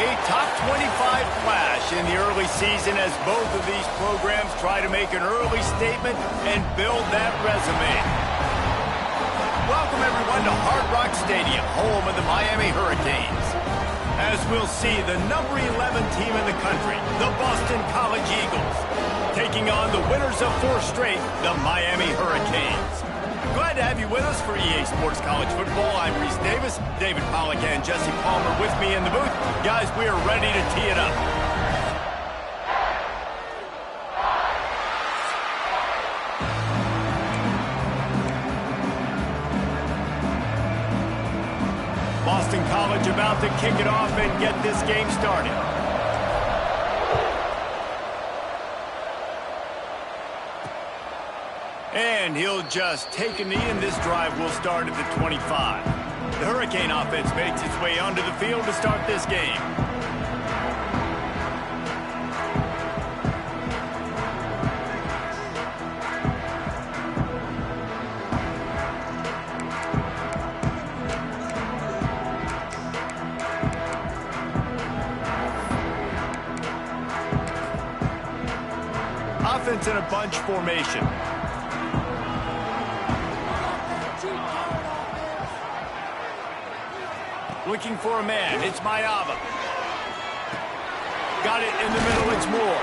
A top 25 flash in the early season as both of these programs try to make an early statement and build that resume. Welcome, everyone, to Hard Rock Stadium, home of the Miami Hurricanes. As we'll see, the number 11 team in the country, the Boston College Eagles, taking on the winners of 4 straight, the Miami Hurricanes. Glad to have you with us for EA Sports College Football. I'm Reese Davis, David Pollack and Jesse Palmer with me in the booth. Guys, we are ready to tee it up. Boston College about to kick it off and get this game started. And he'll just take a knee, and this drive will start at the 25. The Hurricane offense makes its way onto the field to start this game. Offense in a bunch formation. Looking for a man, it's Mayava. Got it in the middle, it's Moore.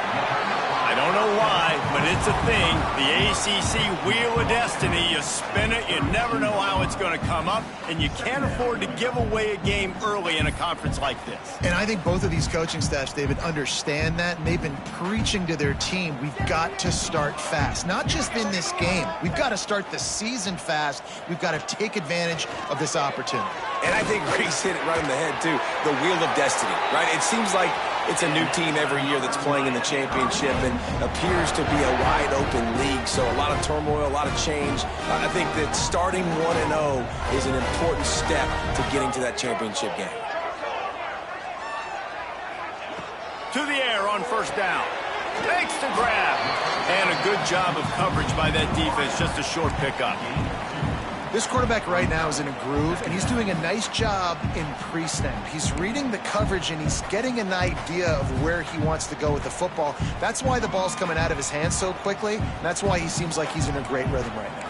I don't know why, but it's a thing. The ACC Wheel of Destiny, you spin it, you never know how it's going to come up, and you can't afford to give away a game early in a conference like this. And I think both of these coaching staffs, David, understand that, and they've been preaching to their team, we've got to start fast. Not just in this game. We've got to start the season fast. We've got to take advantage of this opportunity. And I think Reese hit it right on the head, too. The Wheel of Destiny, right? It seems like it's a new team every year that's playing in the championship and appears to be a wide-open league, so a lot of turmoil, a lot of change. I think that starting 1-0 is an important step to getting to that championship game. To the air on first down. Makes the grab. And a good job of coverage by that defense, just a short pickup. This quarterback right now is in a groove, and he's doing a nice job in pre-snap. He's reading the coverage, and he's getting an idea of where he wants to go with the football. That's why the ball's coming out of his hands so quickly, and that's why he seems like he's in a great rhythm right now.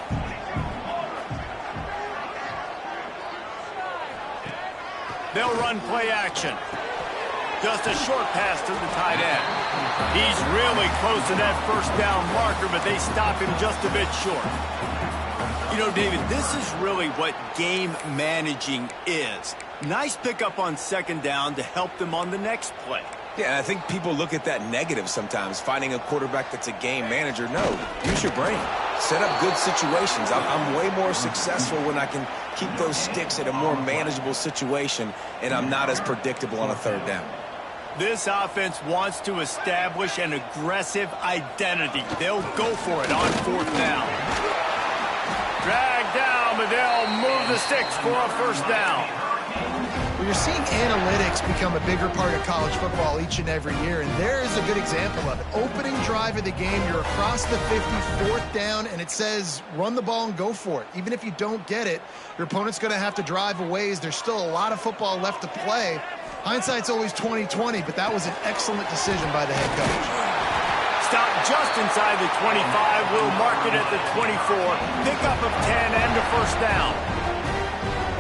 They'll run play action. Just a short pass to the tight end. He's really close to that first down marker, but they stop him just a bit short. You know, David, this is really what game managing is. Nice pickup on second down to help them on the next play. Yeah, and I think people look at that negative sometimes, finding a quarterback that's a game manager. No, use your brain. Set up good situations. I'm way more successful when I can keep those sticks at a more manageable situation, and I'm not as predictable on a third down. This offense wants to establish an aggressive identity. They'll go for it on fourth down. Drag down, but they'll move the sticks for a first down. Well, you're seeing analytics become a bigger part of college football each and every year, and there is a good example of it. Opening drive of the game, you're across the 50, fourth down, and it says run the ball and go for it. Even if you don't get it, your opponent's going to have to drive a ways. There's still a lot of football left to play. Hindsight's always 20/20, but that was an excellent decision by the head coach. Stop just inside the 25. We'll mark it at the 24. Pickup of 10 and a first down.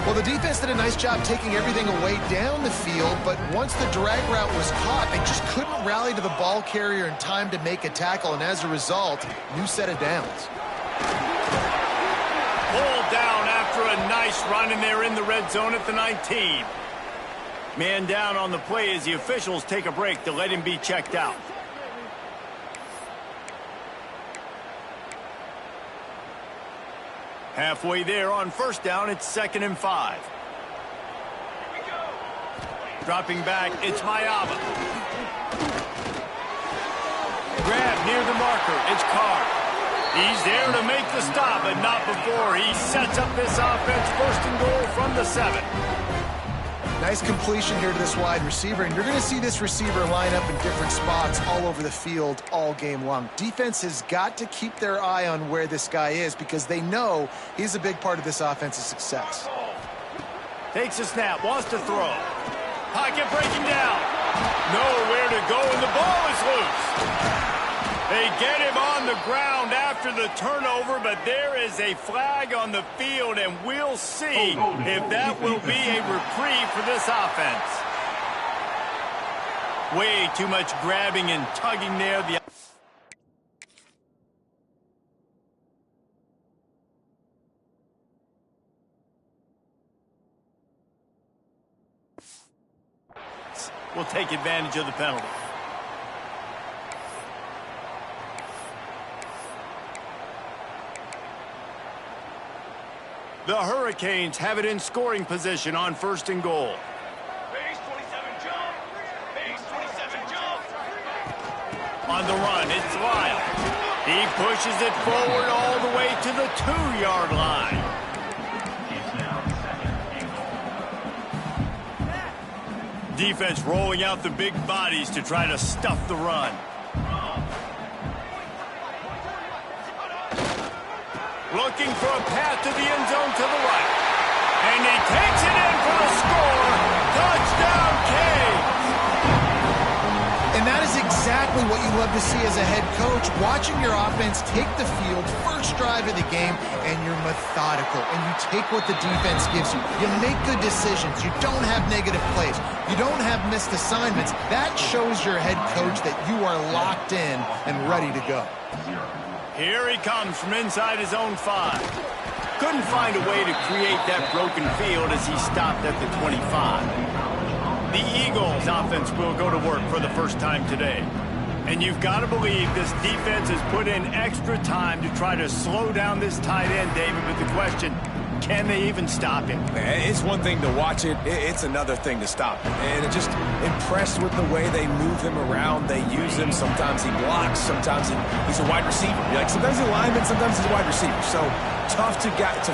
Well, the defense did a nice job taking everything away down the field, but once the drag route was caught, they just couldn't rally to the ball carrier in time to make a tackle, and as a result, new set of downs. Pulled down after a nice run, and they're in the red zone at the 19. Man down on the play as the officials take a break to let him be checked out. Halfway there on first down, it's 2nd and 5. Dropping back, it's Mayava. Grab near the marker, it's Carr. He's there to make the stop, but not before. He sets up this offense, 1st and goal from the 7. Nice completion here to this wide receiver, and you're going to see this receiver line up in different spots all over the field all game long. Defense has got to keep their eye on where this guy is because they know he's a big part of this offense's success. Takes a snap, wants to throw. Pocket breaking down. Nowhere to go, and the ball is loose. They get him on the ground after the turnover, but there is a flag on the field, and we'll see if that will be a reprieve for this offense. Way too much grabbing and tugging there. Will take advantage of the penalty. The Hurricanes have it in scoring position on 1st and goal. Base 27 jump. Base 27 jump. On the run, it's Lyle. He pushes it forward all the way to the 2-yard line. Defense rolling out the big bodies to try to stuff the run. Looking for a path to the end zone to the right. And he takes it in for the score. Touchdown, Canes! And that is exactly what you love to see as a head coach, watching your offense take the field, first drive of the game, and you're methodical, and you take what the defense gives you. You make good decisions. You don't have negative plays. You don't have missed assignments. That shows your head coach that you are locked in and ready to go. Here he comes from inside his own 5. Couldn't find a way to create that broken field as he stopped at the 25. The Eagles offense will go to work for the first time today. And you've got to believe this defense has put in extra time to try to slow down this tight end, David. But the question, can they even stop him? It's one thing to watch it. It's another thing to stop him. And just impressed with the way they move him around. They use him. Sometimes he blocks. Sometimes he's a wide receiver. Sometimes he's a lineman. Sometimes he's a wide receiver. So tough to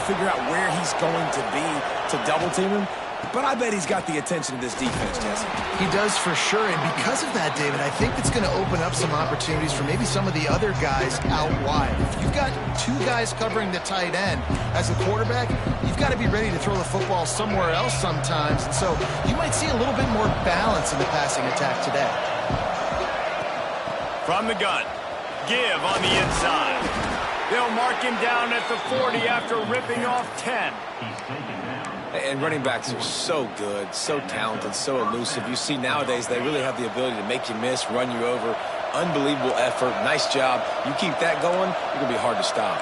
figure out where he's going to be to double team him. But I bet he's got the attention of this defense, Jesse. He does for sure, and because of that, David, I think it's going to open up some opportunities for maybe some of the other guys out wide. If you've got 2 guys covering the tight end as a quarterback, you've got to be ready to throw the football somewhere else sometimes, and so you might see a little bit more balance in the passing attack today. From the gun, give on the inside. They'll mark him down at the 40 after ripping off 10. And running backs are so good, so talented, so elusive. You see nowadays they really have the ability to make you miss, run you over. Unbelievable effort. Nice job. You keep that going, you're going to be hard to stop.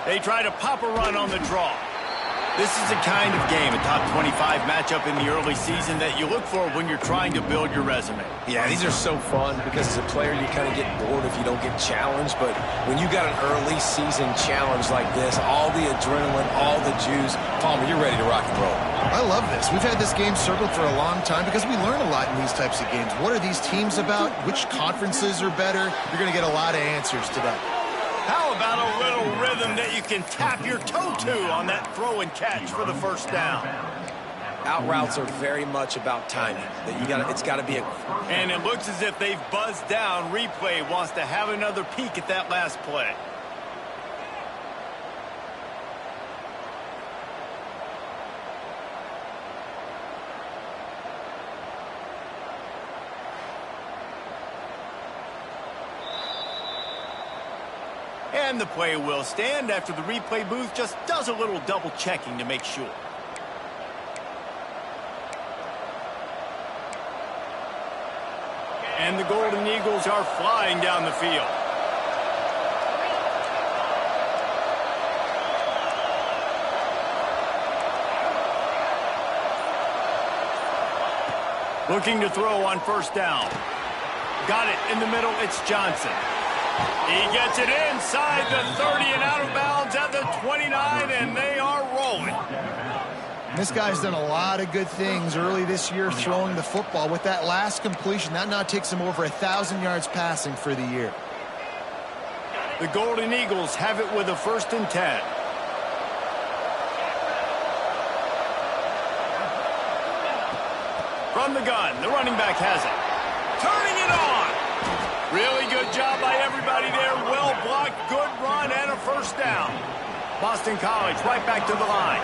They try to pop a run on the draw. This is the kind of game, a top 25 matchup in the early season, that you look for when you're trying to build your resume. Yeah, these are so fun because as a player you kind of get bored if you don't get challenged. But when you got an early season challenge like this, all the adrenaline, all the juice, Palmer, you're ready to rock and roll. I love this. We've had this game circled for a long time because we learn a lot in these types of games. What are these teams about? Which conferences are better? You're going to get a lot of answers today. How about a little rhythm that you can tap your toe to on that throw and catch for the first down? Out routes are very much about timing. It's got to be a... And it looks as if they've buzzed down. Replay wants to have another peek at that last play. And the play will stand after the replay booth just does a little double checking to make sure. And the Golden Eagles are flying down the field. Looking to throw on first down. Got it in the middle, it's Johnson. He gets it inside the 30 and out of bounds at the 29, and they are rolling. This guy's done a lot of good things early this year throwing the football. With that last completion, that now takes him over 1,000 yards passing for the year. The Golden Eagles have it with a 1st and 10. From the gun, the running back has it. Turning it on. Really good job by everybody there. Well blocked, good run, and a first down. Boston College right back to the line.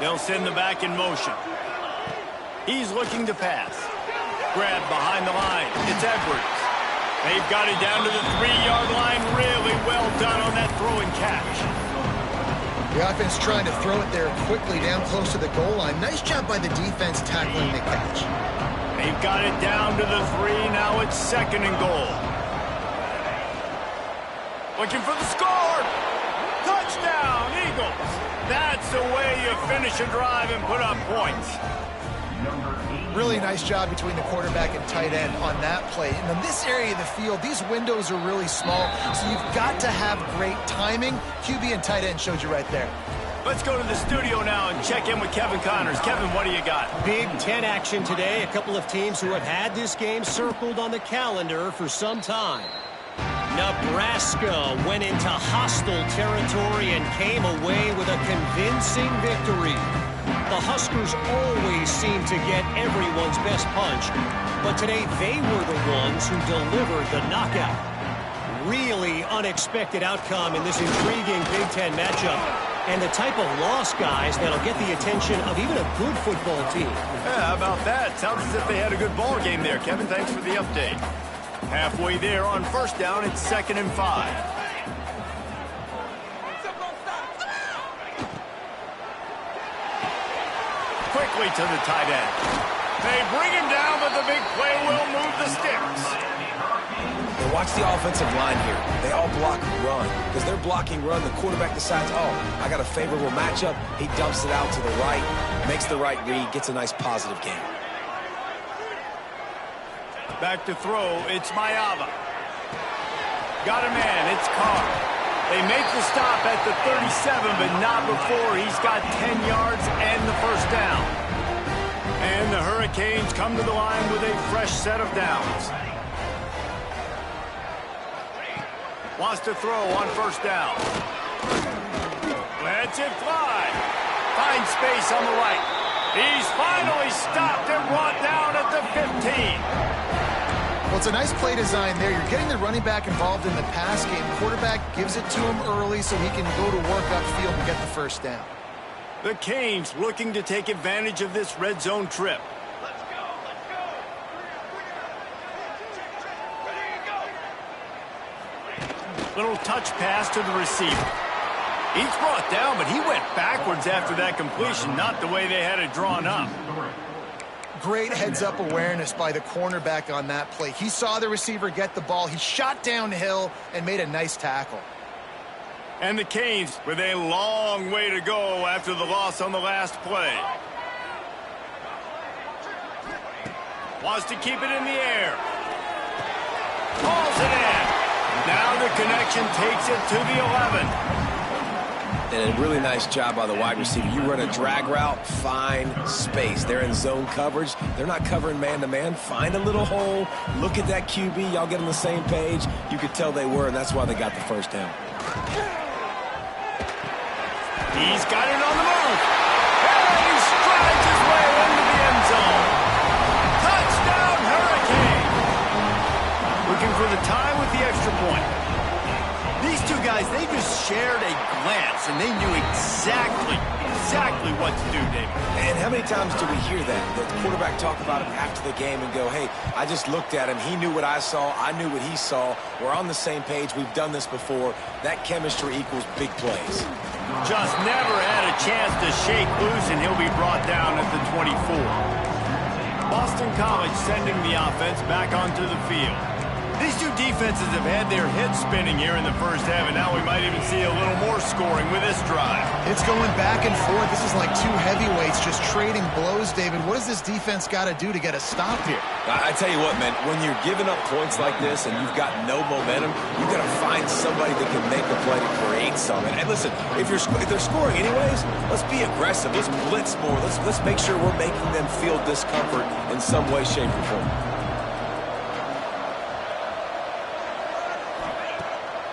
They'll send the back in motion. He's looking to pass. Grab behind the line. It's Edwards. They've got it down to the 3-yard line. Really well done on that throw and catch. The offense trying to throw it there quickly down close to the goal line. Nice job by the defense tackling the catch. They've got it down to the 3. Now it's 2nd and goal. Looking for the score. Touchdown, Eagles. That's the way you finish a drive and put up points. Really nice job between the quarterback and tight end on that play. And in this area of the field, these windows are really small, so you've got to have great timing. QB and tight end showed you right there. Let's go to the studio now and check in with Kevin Connors. Kevin, what do you got? Big Ten action today. A couple of teams who have had this game circled on the calendar for some time. Nebraska went into hostile territory and came away with a convincing victory. The Huskers always seem to get everyone's best punch, but today they were the ones who delivered the knockout. Really unexpected outcome in this intriguing Big Ten matchup, and the type of loss, guys, that'll get the attention of even a good football team. Yeah, how about that? Sounds as if they had a good ball game there. Kevin, thanks for the update. Halfway there on 1st down, it's 2nd and 5. Quickly to the tight end. They bring him down, but the big play will move the sticks. And watch the offensive line here. They all block run. Because they're blocking run, the quarterback decides, oh, I got a favorable matchup. He dumps it out to the right, makes the right read, gets a nice positive gain. Back to throw, it's Mayava. Got a man, it's Carr. They make the stop at the 37, but not before he's got 10 yards and the 1st down. And the Hurricanes come to the line with a fresh set of downs. Wants to throw on 1st down. Lets it fly. Finds space on the right. He's finally stopped and brought down at the 15. Well, it's a nice play design there. You're getting the running back involved in the pass game. Quarterback gives it to him early so he can go to work upfield and get the 1st down. The Canes looking to take advantage of this red zone trip. Let's go, let's go. Ready to go. Little touch pass to the receiver. He's brought down, but he went backwards after that completion, not the way they had it drawn up. Great heads-up awareness by the cornerback on that play. He saw the receiver get the ball. He shot downhill and made a nice tackle. And the Canes with a long way to go after the loss on the last play. Wants to keep it in the air. Pulls it in. Now the connection takes it to the 11. And a really nice job by the wide receiver. You run a drag route, find space. They're in zone coverage. They're not covering man-to-man. Find a little hole. Look at that QB. Y'all get on the same page. You could tell they were, and that's why they got the 1st down. He's got it on the move. And he strides his way into the end zone. Touchdown, Hurricane. Looking for the tie with the extra point. These two guys, they just shared a glance, and they knew exactly what to do, David. And how many times do we hear that? The quarterback talk about him after the game and go, hey, I just looked at him. He knew what I saw. I knew what he saw. We're on the same page. We've done this before. That chemistry equals big plays. Just never had a chance to shake loose, and he'll be brought down at the 24. Boston College sending the offense back onto the field. These two defenses have had their heads spinning here in the 1st half, and now we might even see a little more scoring with this drive. It's going back and forth. This is like two heavyweights just trading blows, David. What does this defense got to do to get a stop here? I tell you what, man, when you're giving up points like this and you've got no momentum, you've got to find somebody that can make a play to create something. And listen, if they're scoring anyways, let's be aggressive. Let's blitz more. Let's make sure we're making them feel discomfort in some way, shape, or form.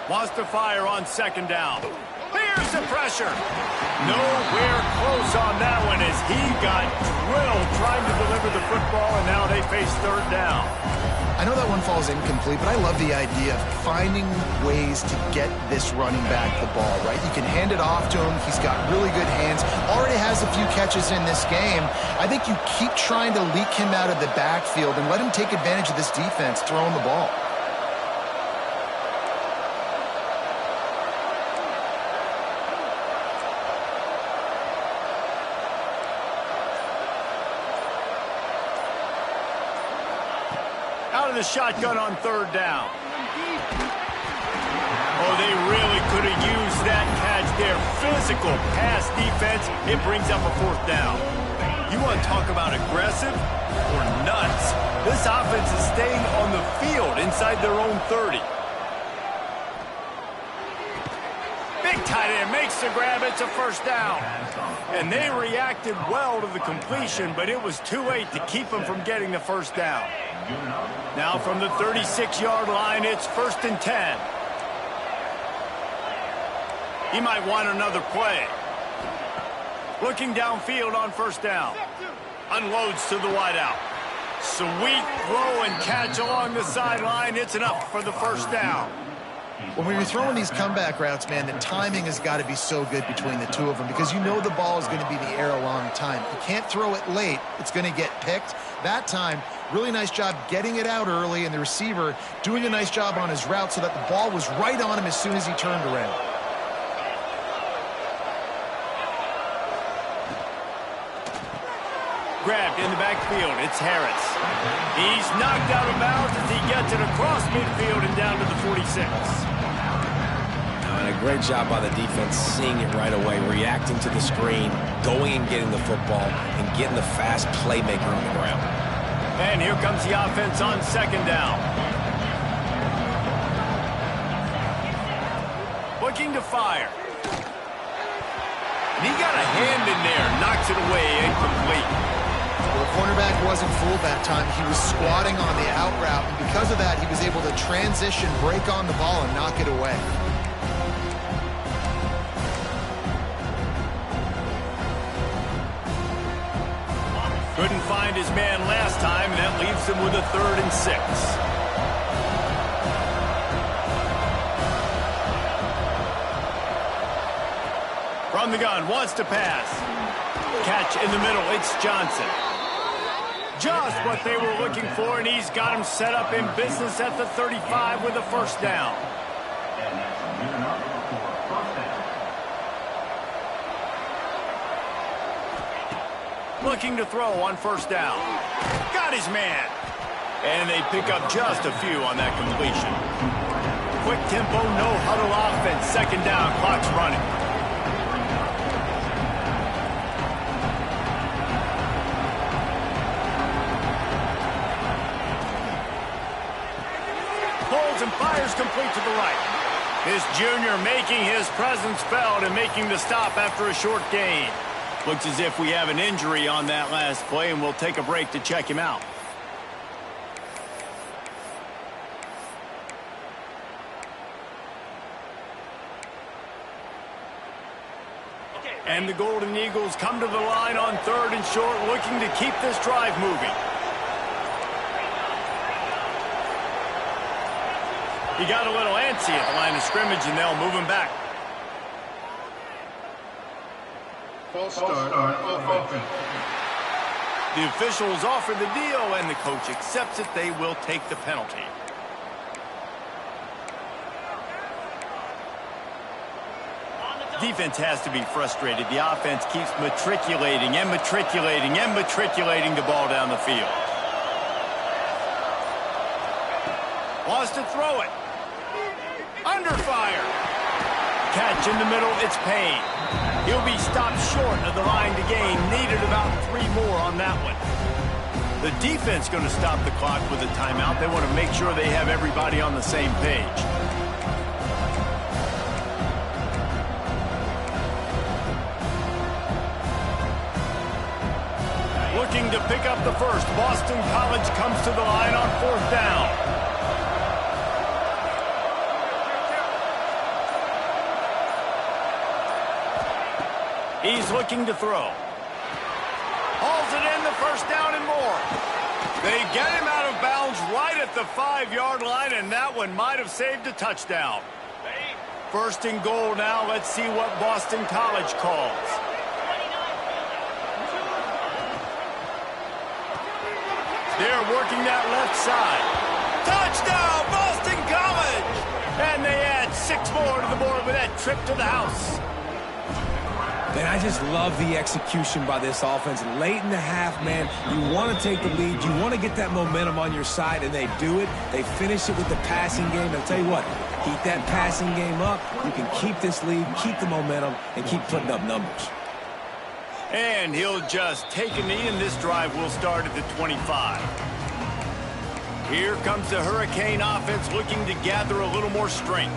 Wants to fire on 2nd down. Here's the pressure. Nowhere close on that one as he got thrilled trying to deliver the football, and now they face third down. I know that one falls incomplete, but I love the idea of finding ways to get this running back the ball, right? You can hand it off to him. He's got really good hands. Already has a few catches in this game. I think you keep trying to leak him out of the backfield and let him take advantage of this defense throwing the ball. Out of the shotgun on third down. Oh, they really could have used that catch there. Physical pass defense. It brings up a fourth down. You want to talk about aggressive or nuts? This offense is staying on the field inside their own 30. Big tight end makes the grab. It's a first down. And they reacted well to the completion, but it was too late to keep them from getting the first down. Now from the 36-yard line, it's 1st and 10. He might want another play. Looking downfield on first down. Unloads to the wideout. Sweet throw and catch along the sideline. It's enough for the first down. When you're throwing these comeback routes, man, the timing has got to be so good between the two of them because you know the ball is going to be in the air a long time. You can't throw it late. It's going to get picked. That time, really nice job getting it out early, and the receiver doing a nice job on his route so that the ball was right on him as soon as he turned around. Grabbed in the backfield. It's Harris. He's knocked out of bounds as he gets it across midfield and down to the 46. And a great job by the defense seeing it right away, reacting to the screen, going and getting the football, and getting the fast playmaker on the ground. And here comes the offense on second down. Looking to fire. And he got a hand in there, knocks it away, incomplete. Well, the cornerback wasn't fooled that time. He was squatting on the out route, and because of that, he was able to transition, break on the ball, and knock it away. Couldn't find his man last time, and that leaves him with a 3rd and 6. From the gun, wants to pass. Catch in the middle, it's Johnson. Just what they were looking for, and he's got him set up in business at the 35 with a first down. Looking to throw on first down. Got his man. And they pick up just a few on that completion. Quick tempo, no huddle offense. Second down, clock's running. Pulls and fires complete to the right. This junior making his presence felt and making the stop after a short gain. Looks as if we have an injury on that last play, and we'll take a break to check him out. And the Golden Eagles come to the line on 3rd and short, looking to keep this drive moving. He got a little antsy at the line of scrimmage, and they'll move him back. False start on offense. The officials offer the deal, and the coach accepts it. They will take the penalty. Defense has to be frustrated. The offense keeps matriculating and matriculating and matriculating the ball down the field. Wants to throw it. Under fire. Catch in the middle, it's Payne. He'll be stopped short of the line to gain. Needed about 3 more on that one. The defense going to stop the clock with a timeout. They want to make sure they have everybody on the same page. Looking to pick up the first. Boston College comes to the line on 4th down. He's looking to throw. Hauls it in first down and more. They get him out of bounds right at the 5-yard line, and that one might have saved a touchdown. First and goal now. Let's see what Boston College calls. They're working that left side. Touchdown, Boston College! And they add 6 more to the board with that trip to the house. Man, I just love the execution by this offense. Late in the half, man, you want to take the lead. You want to get that momentum on your side, and they do it. They finish it with the passing game. I'll tell you what, keep that passing game up. You can keep this lead, keep the momentum, and keep putting up numbers. And he'll just take a knee, and this drive will start at the 25. Here comes the Hurricane offense looking to gather a little more strength.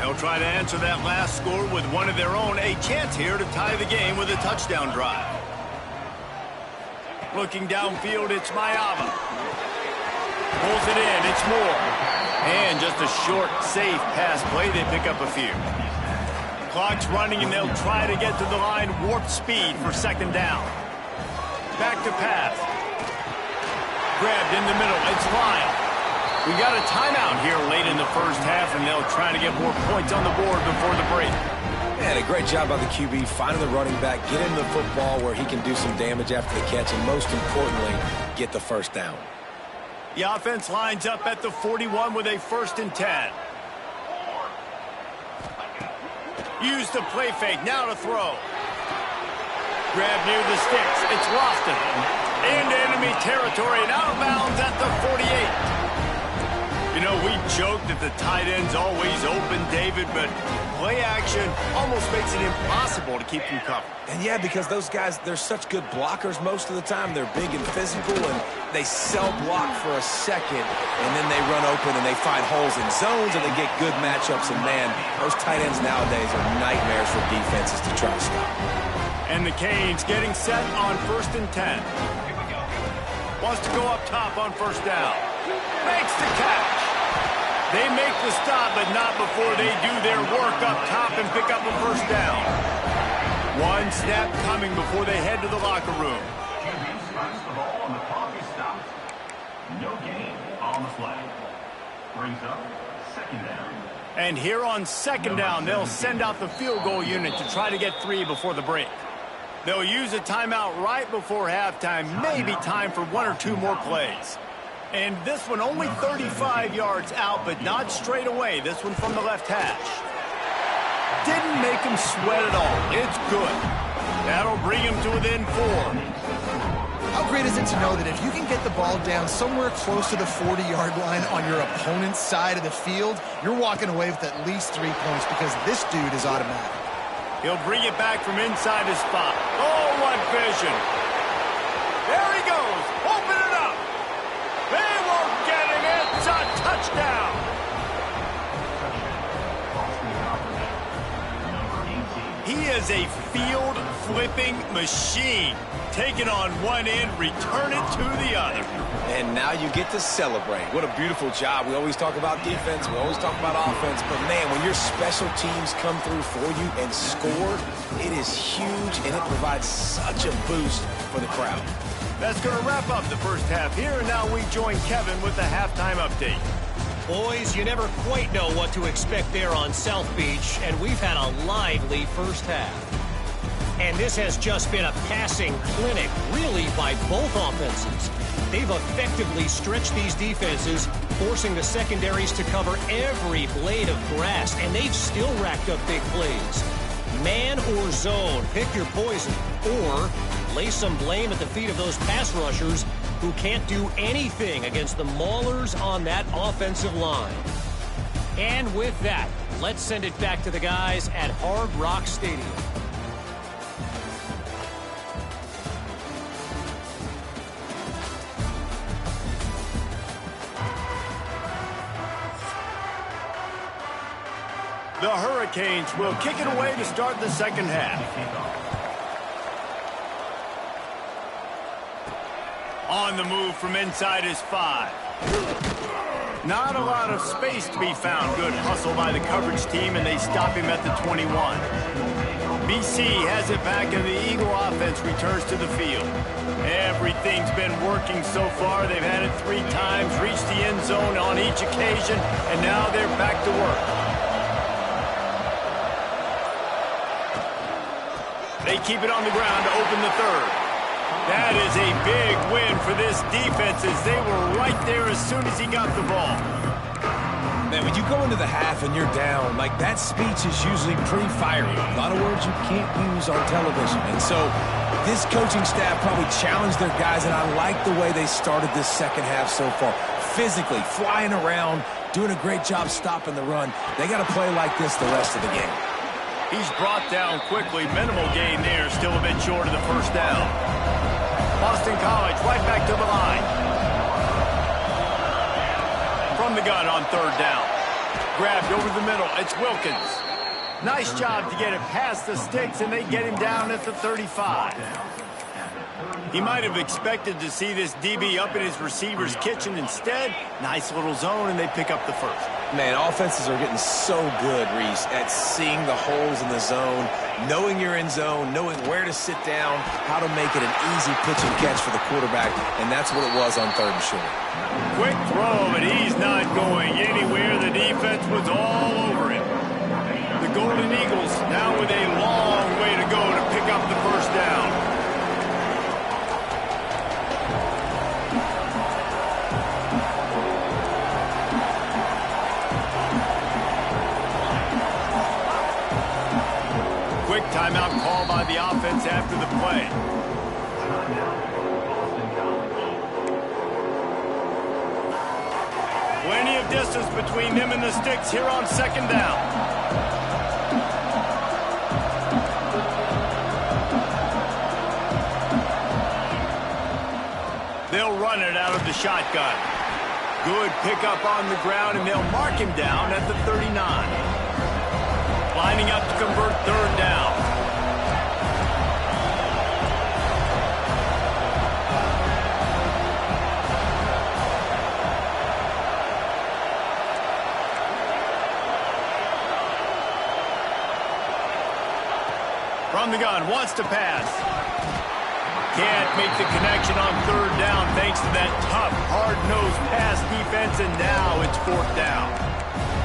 They'll try to answer that last score with one of their own. A chance here to tie the game with a touchdown drive. Looking downfield, it's Mayava. Pulls it in, it's Moore. And just a short, safe pass play. They pick up a few. Clock's running, and they'll try to get to the line. Warp speed for second down. Back to pass. Grabbed in the middle. It's Lyle. We got a timeout here late in the first half, and they'll try to get more points on the board before the break. Man, a great job by the QB, finding the running back, get him the football where he can do some damage after the catch, and most importantly, get the first down. The offense lines up at the 41 with a 1st and 10. Use the play fake, now to throw. Grab near the sticks, it's Lofton. Into enemy territory and out of bounds at the 48. You know, we joke that the tight end's always open, David, but play action almost makes it impossible to keep them covered. And yeah, because those guys, they're such good blockers most of the time. They're big and physical, and they sell block for a second, and then they run open and they find holes in zones, and they get good matchups. And man, those tight ends nowadays are nightmares for defenses to try to stop. And the Canes getting set on 1st and 10. Wants to go up top on 1st down. Makes the catch. They make the stop, but not before they do their work up top and pick up a 1st down. One snap coming before they head to the locker room. No gain on the flag. Brings up 2nd down. And here on 2nd down, they'll send out the field goal unit to try to get 3 before the break. They'll use a timeout right before halftime, maybe time for 1 or 2 more plays. And this one only 35 yards out, but not straight away. This one from the left hash. Didn't make him sweat at all. It's good. That'll bring him to within 4. How great is it to know that if you can get the ball down somewhere close to the 40-yard line on your opponent's side of the field, you're walking away with at least 3 points because this dude is automatic. He'll bring it back from inside his spot. Oh, what vision. There he goes. Open it up. They won't get him. It's a touchdown. He is a field-flipping machine. Take it on one end, return it to the other. And now you get to celebrate. What a beautiful job. We always talk about defense. We always talk about offense. But, man, when your special teams come through for you and score, it is huge, and it provides such a boost for the crowd. That's going to wrap up the first half here. And now we join Kevin with the halftime update. Boys, you never quite know what to expect there on South Beach, and we've had a lively first half. And this has just been a passing clinic, really, by both offenses. They've effectively stretched these defenses, forcing the secondaries to cover every blade of grass, and they've still racked up big plays. Man or zone, pick your poison, or lay some blame at the feet of those pass rushers who can't do anything against the maulers on that offensive line. And with that, let's send it back to the guys at Hard Rock Stadium. The Hurricanes will kick it away to start the second half. On the move from inside his 5. Not a lot of space to be found. Good hustle by the coverage team, and they stop him at the 21. BC has it back, and the Eagle offense returns to the field. Everything's been working so far. They've had it 3 times, reached the end zone on each occasion, and now they're back to work. They keep it on the ground to open the third. That is a big win for this defense as they were right there as soon as he got the ball. Man, when you go into the half and you're down, like that speech is usually pretty fiery. A lot of words you can't use on television. And so this coaching staff probably challenged their guys, and I like the way they started this second half so far. Physically, flying around, doing a great job stopping the run. They got to play like this the rest of the game. He's brought down quickly. Minimal gain there, still a bit short of the first down. Boston College right back to the line. From the gun on third down. Grabbed over the middle. It's Wilkins. Nice job to get it past the sticks, and they get him down at the 35. He might have expected to see this DB up in his receiver's kitchen. Instead, nice little zone, and they pick up the first. Man, offenses are getting so good, Reese, at seeing the holes in the zone, knowing you're in zone, knowing where to sit down, how to make it an easy pitch and catch for the quarterback, and that's what it was on third and short. Quick throw, but he's not going anywhere. The defense was all over him. The Golden Eagles now with a long way to go to pick up the first down. Timeout call by the offense after the play. Plenty of distance between them and the sticks here on second down. They'll run it out of the shotgun. Good pickup on the ground, and they'll mark him down at the 39. Lining up to convert third down. From the gun, wants to pass. Can't make the connection on third down thanks to that tough, hard-nosed pass defense, and now it's fourth down.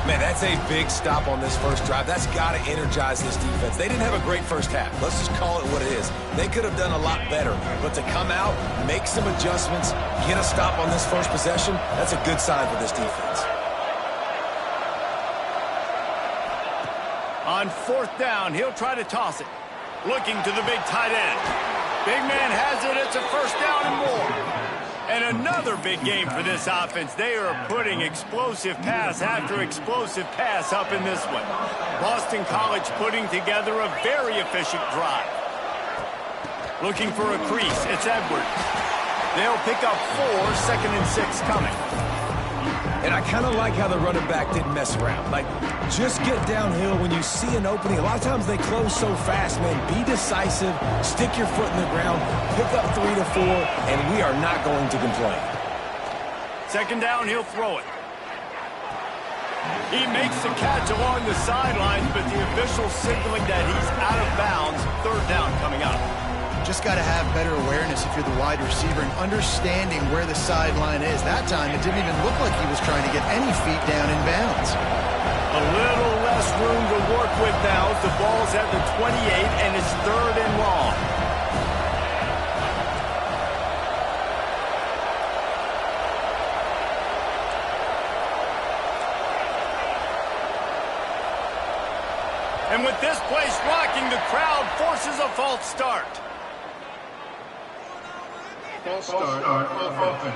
Man, that's a big stop on this first drive. That's got to energize this defense. They didn't have a great first half. Let's just call it what it is. They could have done a lot better. But to come out, make some adjustments, get a stop on this first possession, that's a good sign for this defense. On fourth down, he'll try to toss it. Looking to the big tight end. Big man has it. It's a first down and more. And another big game for this offense. They are putting explosive pass after explosive pass up in this one. Boston College putting together a very efficient drive. Looking for a crease. It's Edwards. They'll pick up 4, second and 6 coming. And I kind of like how the running back didn't mess around. Like, just get downhill when you see an opening. A lot of times they close so fast, man. Be decisive, stick your foot in the ground, pick up 3 to 4, and we are not going to complain. Second down, he'll throw it. He makes the catch along the sidelines, but the official signaling that he's out of bounds. Third down coming up. Just got to have better awareness if you're the wide receiver and understanding where the sideline is. That time, it didn't even look like he was trying to get any feet down in bounds. A little less room to work with now. The ball's at the 28, and it's third and long. And with this place rocking, the crowd forces a false start. False start on offense.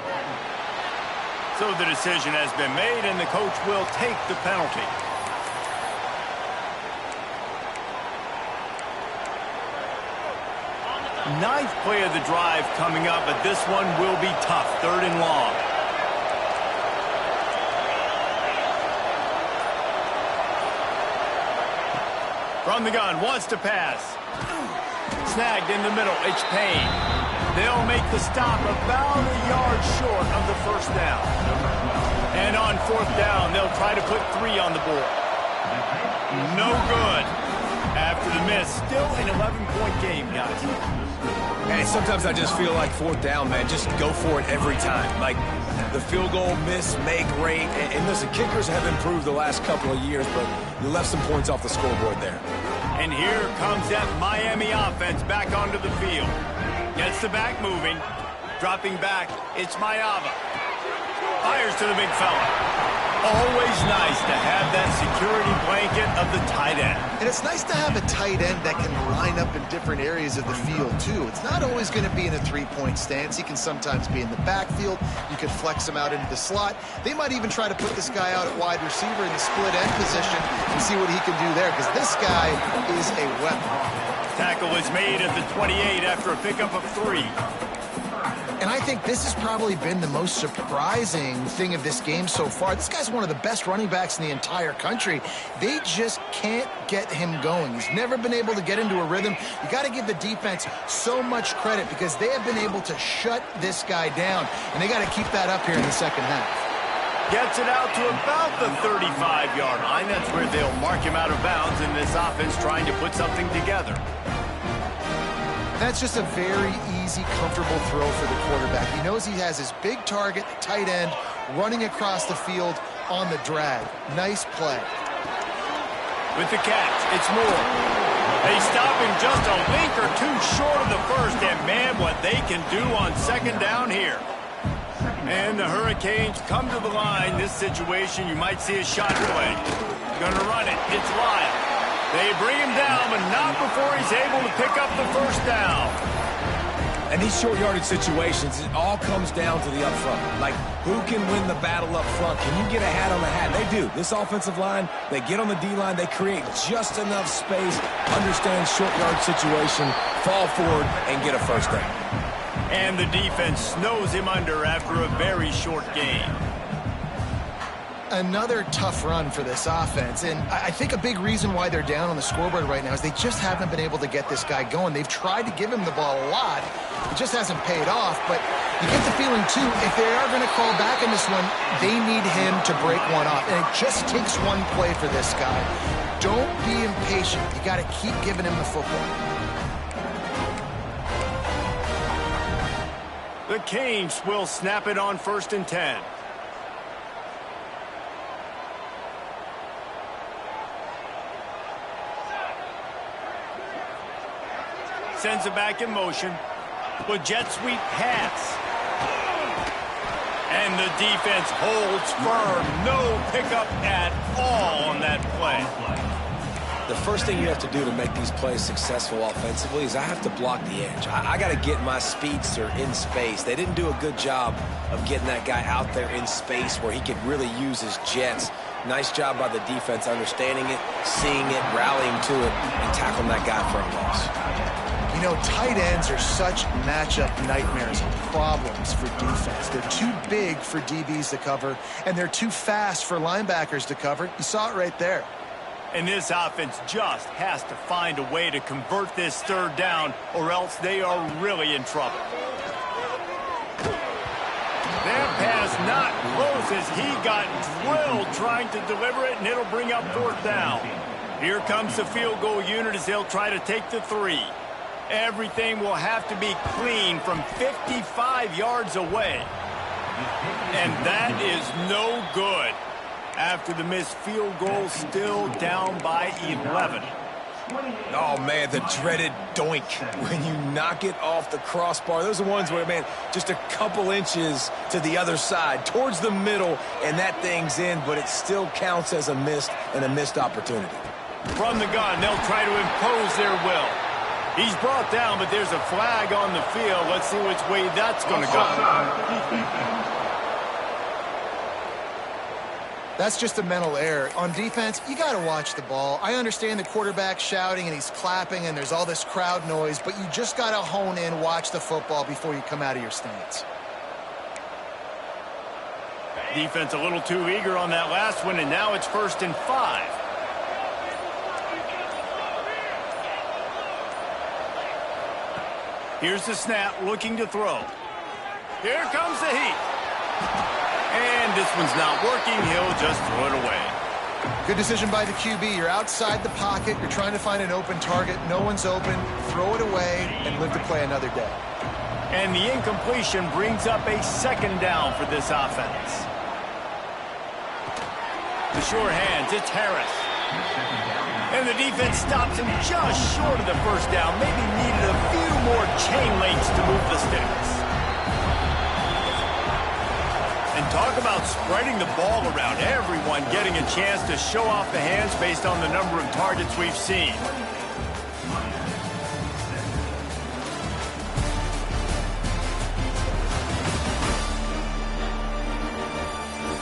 So the decision has been made, and the coach will take the penalty. Ninth play of the drive coming up, but this one will be tough. Third and long. From the gun, wants to pass. Snagged in the middle, it's Payne. They'll make the stop about a yard short of the first down. And on fourth down, they'll try to put 3 on the board. No good. After the miss, still an 11-point game, guys. And sometimes I just feel like fourth down, man, just go for it every time. Like the field goal miss, make rate. And listen, kickers have improved the last couple of years, but you left some points off the scoreboard there. And here comes that Miami offense back onto the field. Gets the back moving. Dropping back, it's Mayava. Fires to the big fella. Always nice to have that security blanket of the tight end. And it's nice to have a tight end that can line up in different areas of the field, too. It's not always going to be in a three-point stance. He can sometimes be in the backfield. You could flex him out into the slot. They might even try to put this guy out at wide receiver in the split end position and see what he can do there, because this guy is a weapon. Tackle is made at the 28 after a pickup of 3. And I think this has probably been the most surprising thing of this game so far. This guy's one of the best running backs in the entire country. They just can't get him going. He's never been able to get into a rhythm. You got to give the defense so much credit because they have been able to shut this guy down, and they got to keep that up here in the second half. Gets it out to about the 35-yard line. That's where they'll mark him out of bounds in this offense trying to put something together. That's just a very easy, comfortable throw for the quarterback. He knows he has his big target, the tight end, running across the field on the drag. Nice play. With the catch, it's Moore. They stop him just a link or two short of the first, and man, what they can do on second down here. And the Hurricanes come to the line. This situation, you might see a shot play. Gonna run it. It's Lyle. They bring him down, but not before he's able to pick up the first down. And these short yardage situations, it all comes down to the up front. Like, who can win the battle up front? Can you get a hat on the hat? They do. This offensive line, they get on the D-line, they create just enough space, understand short yard situation, fall forward, and get a first down. And the defense snows him under after a very short game. Another tough run for this offense, and I think a big reason why they're down on the scoreboard right now is they just haven't been able to get this guy going. They've tried to give him the ball a lot. It just hasn't paid off, but you get the feeling, too, if they are going to crawl back in this one, they need him to break one off, and it just takes one play for this guy. Don't be impatient. You got to keep giving him the football. The Canes will snap it on 1st and 10. Sends it back in motion. With jet sweep pass. And the defense holds firm. No pickup at all on that play. The first thing you have to do to make these plays successful offensively is I have to block the edge. I got to get my speedster in space. They didn't do a good job of getting that guy out there in space where he could really use his jets. Nice job by the defense understanding it, seeing it, rallying to it, and tackling that guy for a loss. You know, tight ends are such matchup nightmares and problems for defense. They're too big for DBs to cover, and they're too fast for linebackers to cover. You saw it right there. And this offense just has to find a way to convert this third down, or else they are really in trouble. That pass not close as he got drilled trying to deliver it, and it'll bring up 4th down. Here comes the field goal unit as they'll try to take the 3. Everything will have to be clean from 55 yards away. And that is no good. After the missed field goal, still down by 11. Oh, man, the dreaded doink. When you knock it off the crossbar, those are ones where, man, just a couple inches to the other side, towards the middle, and that thing's in, but it still counts as a missed opportunity. From the gun, they'll try to impose their will. He's brought down, but there's a flag on the field. Let's see which way that's going to go. That's just a mental error. On defense, you got to watch the ball. I understand the quarterback shouting and he's clapping and there's all this crowd noise, but you just got to hone in, watch the football before you come out of your stance. Defense a little too eager on that last one, and now it's 1st and 5. Here's the snap, looking to throw. Here comes the heat. And this one's not working. He'll just throw it away. Good decision by the QB. You're outside the pocket. You're trying to find an open target. No one's open. Throw it away and live to play another day. And the incompletion brings up a second down for this offense. The sure hands, it's Harris. And the defense stops him just short of the first down. Maybe needed a few more chain links to move the sticks. And talk about spreading the ball around. Everyone getting a chance to show off the hands based on the number of targets we've seen.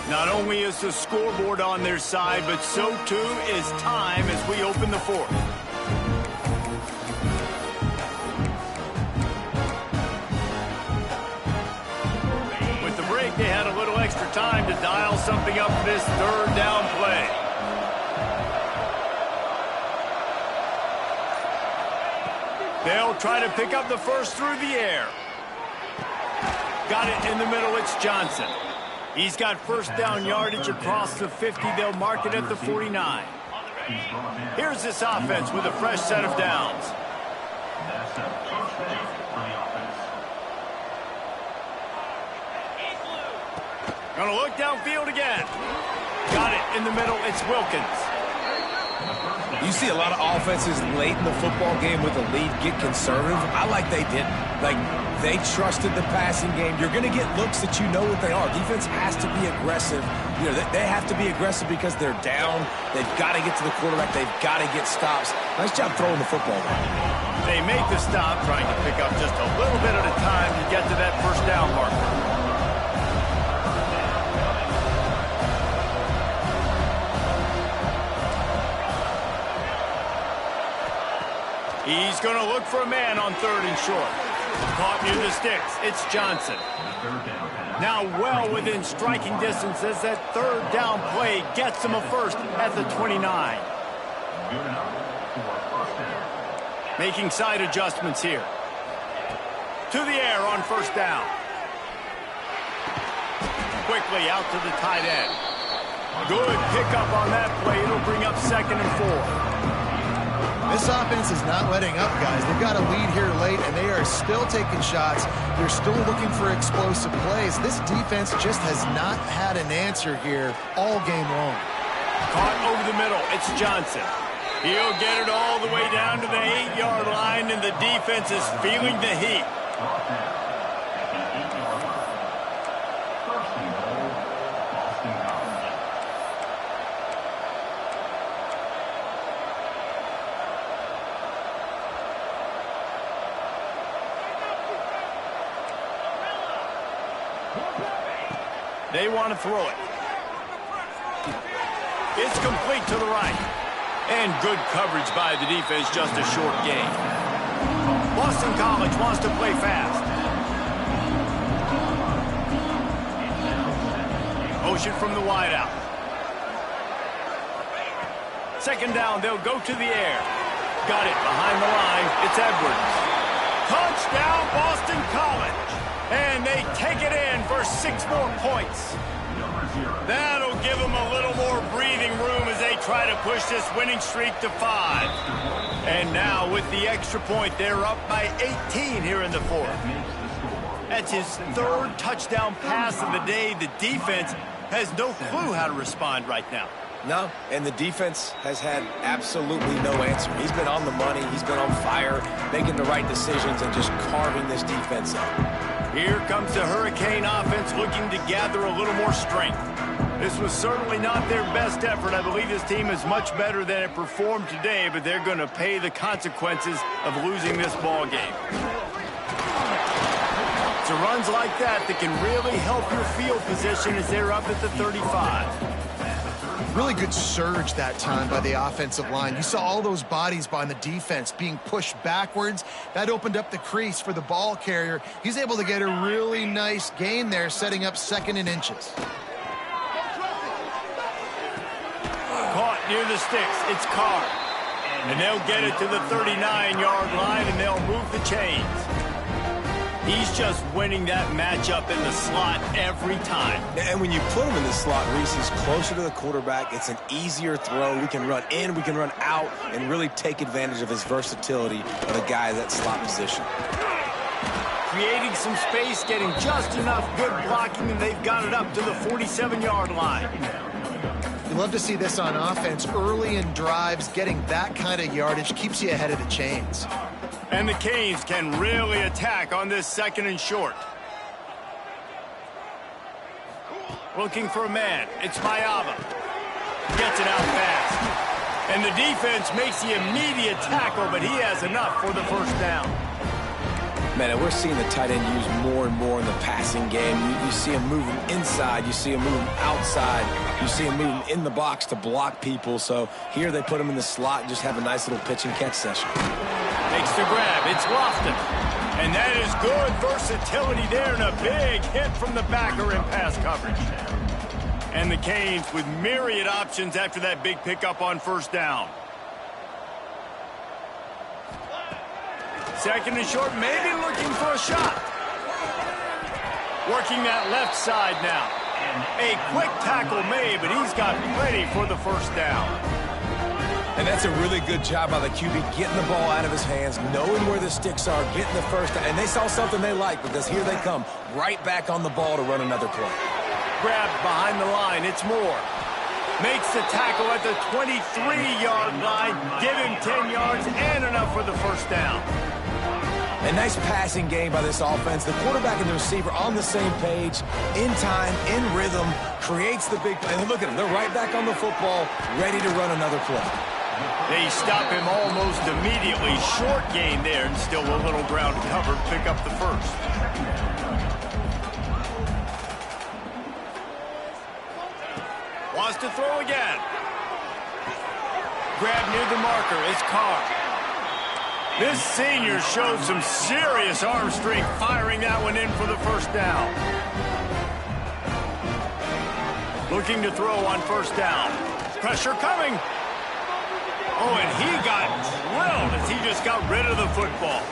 Not only is the scoreboard on their side, but so too is time as we open the fourth. With the break, they had a little extra time to dial something up for this third down play. They'll try to pick up the first through the air. Got it in the middle, it's Johnson. He's got first down yardage across the 50. They'll mark it at the 49. Here's this offense with a fresh set of downs. Gonna look downfield again. Got it in the middle. It's Wilkins. You see a lot of offenses late in the football game with a lead get conservative. I like they didn't. Like, they trusted the passing game. You're going to get looks that you know what they are. Defense has to be aggressive. You know, they have to be aggressive because they're down. They've got to get to the quarterback. They've got to get stops. Nice job throwing the football. They make the stop, trying to pick up just a little bit at a time to get to that first down marker. He's going to look for a man on third and short. Caught near the sticks. It's Johnson. Now well within striking distance as that third down play gets him a first at the 29. Making side adjustments here. To the air on first down. Quickly out to the tight end. Good pickup on that play. It'll bring up 2nd and 4. This offense is not letting up, guys. They've got a lead here late, and they are still taking shots. They're still looking for explosive plays. This defense just has not had an answer here all game long. Caught over the middle. It's Johnson. He'll get it all the way down to the 8-yard line, and the defense is feeling the heat. They want to throw it. It's complete to the right. And good coverage by the defense, just a short gain. Boston College wants to play fast. Motion from the wideout. 2nd down, they'll go to the air. Got it behind the line. It's Edwards. Touchdown, Boston College. And they take it in for 6 more points. That'll give them a little more breathing room as they try to push this winning streak to 5. And now with the extra point, they're up by 18 here in the fourth. That's his 3rd touchdown pass of the day. The defense has no clue how to respond right now. No, and the defense has had absolutely no answer. He's been on the money. He's been on fire, making the right decisions and just carving this defense up. Here comes the Hurricane offense looking to gather a little more strength. This was certainly not their best effort. I believe this team is much better than it performed today, but they're going to pay the consequences of losing this ball game. It's runs like that that can really help your field position as they're up at the 35. Really good surge that time by the offensive line. You saw all those bodies behind the defense being pushed backwards. That opened up the crease for the ball carrier. He's able to get a really nice gain there, setting up 2nd and inches. Caught near the sticks. It's Carr. And they'll get it to the 39-yard line, and they'll move the chains. He's just winning that matchup in the slot every time. And when you put him in the slot, Reese, he's closer to the quarterback. It's an easier throw. We can run in, we can run out, and really take advantage of his versatility of a guy in that slot position. Creating some space, getting just enough good blocking, and they've got it up to the 47-yard line. You love to see this on offense. Early in drives, getting that kind of yardage keeps you ahead of the chains. And the Canes can really attack on this 2nd and short. Looking for a man. It's Mayava. Gets it out fast. And the defense makes the immediate tackle, but he has enough for the first down. Man, and we're seeing the tight end used more and more in the passing game. You see him moving inside. You see him moving outside. You see him moving in the box to block people. So here they put him in the slot and just have a nice little pitch and catch session. Makes the grab. It's Lofton. And that is good versatility there and a big hit from the backer in pass coverage. And the Canes with myriad options after that big pickup on first down. 2nd and short, maybe looking for a shot. Working that left side now. A quick tackle made, but he's got plenty for the first down. And that's a really good job by the QB, getting the ball out of his hands, knowing where the sticks are, getting the first down. And they saw something they like, because here they come, right back on the ball to run another play. Grabbed behind the line, it's Moore. Makes the tackle at the 23-yard line. Give him 10 yards and enough for the first down. A nice passing game by this offense. The quarterback and the receiver on the same page, in time, in rhythm, creates the big play. And look at them. They're right back on the football, ready to run another play. They stop him almost immediately. Short gain there, and still a little ground covered. Pick up the first. Wants to throw again. Grab near the marker. It's Carr. This senior showed some serious arm strength, firing that one in for the first down. Looking to throw on first down. Pressure coming. Oh, and he got drilled as he just got rid of the football.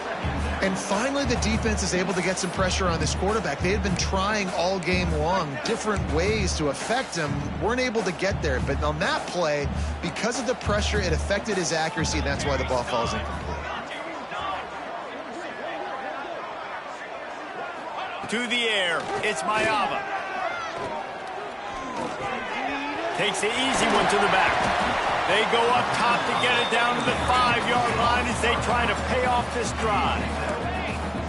And finally, the defense is able to get some pressure on this quarterback. They had been trying all game long different ways to affect him. Weren't able to get there. But on that play, because of the pressure, it affected his accuracy, and that's why the ball falls incomplete. To the air, it's Mayava. Takes the easy one to the back. They go up top to get it down to the 5-yard line as they try to pay off this drive.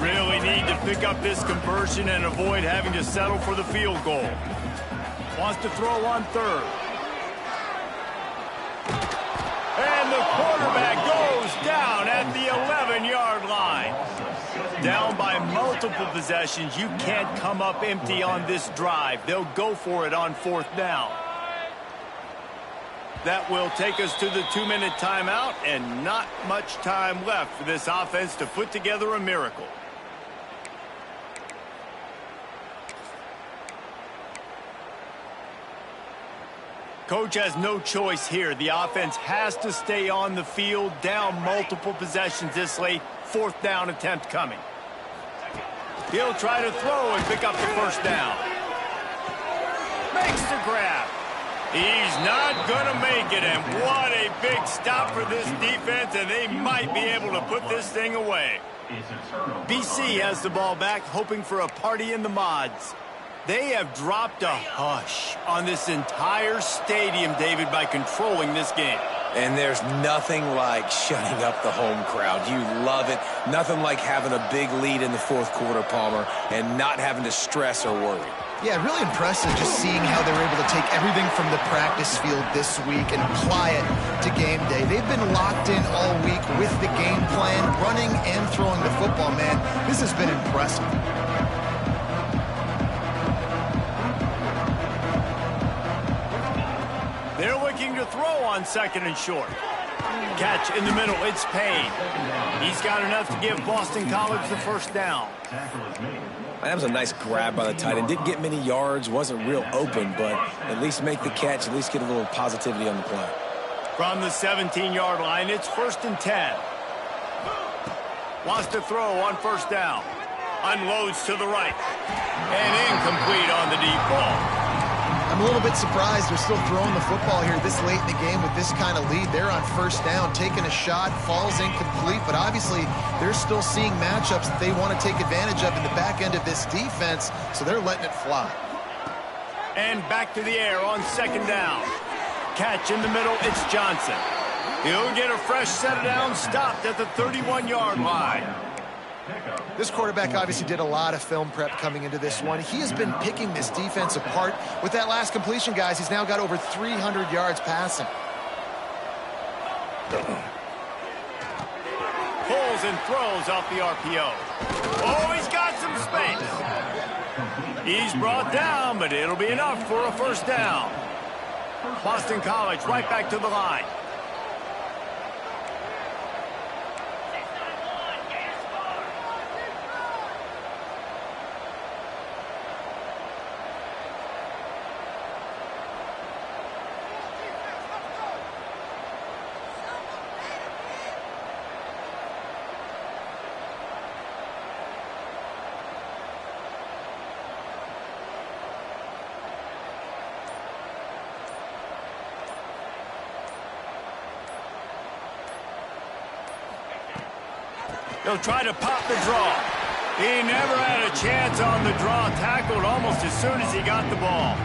Really need to pick up this conversion and avoid having to settle for the field goal. Wants to throw on third. And the quarterback goes down at the 11-yard line. Down by multiple possessions. You can't come up empty on this drive. They'll go for it on fourth down. That will take us to the 2-minute timeout, and not much time left for this offense to put together a miracle. Coach has no choice here. The offense has to stay on the field, down multiple possessions this late. Fourth down attempt coming. He'll try to throw and pick up the first down. Makes the grab. He's not going to make it, and what a big stop for this defense, and they might be able to put this thing away. BC has the ball back, hoping for a party in the mods. They have dropped a hush on this entire stadium, David, by controlling this game. And there's nothing like shutting up the home crowd. You love it. Nothing like having a big lead in the fourth quarter, Palmer, and not having to stress or worry. Yeah, really impressive just seeing how they were able to take everything from the practice field this week and apply it to game day. They've been locked in all week with the game plan, running and throwing the football, man. This has been impressive. They're looking to throw on second and short. Catch in the middle, it's Payne. He's got enough to give Boston College the first down. That was a nice grab by the tight end. Didn't get many yards, wasn't real open, but at least make the catch, at least get a little positivity on the play. From the 17-yard line, it's 1st and 10. Wants to throw on first down. Unloads to the right. And incomplete on the deep ball. I'm a little bit surprised they're still throwing the football here this late in the game with this kind of lead. They're on first down, taking a shot, falls incomplete, but obviously they're still seeing matchups that they want to take advantage of in the back end of this defense, so they're letting it fly. And back to the air on second down. Catch in the middle, it's Johnson. He'll get a fresh set of downs, stopped at the 31-yard line. This quarterback obviously did a lot of film prep coming into this one. He has been picking this defense apart. With that last completion, guys, he's now got over 300 yards passing. Pulls and throws off the RPO. Oh, he's got some space. He's brought down, but it'll be enough for a first down. Boston College right back to the line. He'll try to pop the draw. He never had a chance on the draw. Tackled almost as soon as he got the ball.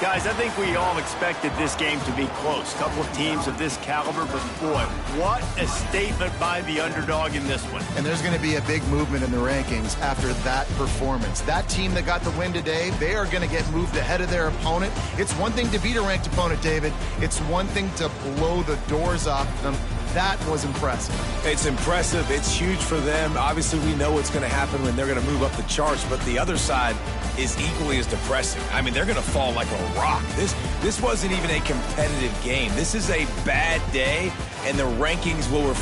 Guys, I think we all expected this game to be close. Couple of teams of this caliber, but boy, what a statement by the underdog in this one. And there's going to be a big movement in the rankings after that performance. That team that got the win today, they are going to get moved ahead of their opponent. It's one thing to beat a ranked opponent, David. It's one thing to blow the doors off them. That was impressive. It's impressive. It's huge for them. Obviously, we know what's going to happen when they're going to move up the charts, but the other side is equally as depressing. I mean, they're going to fall like a rock. This wasn't even a competitive game. This is a bad day, and the rankings will reflect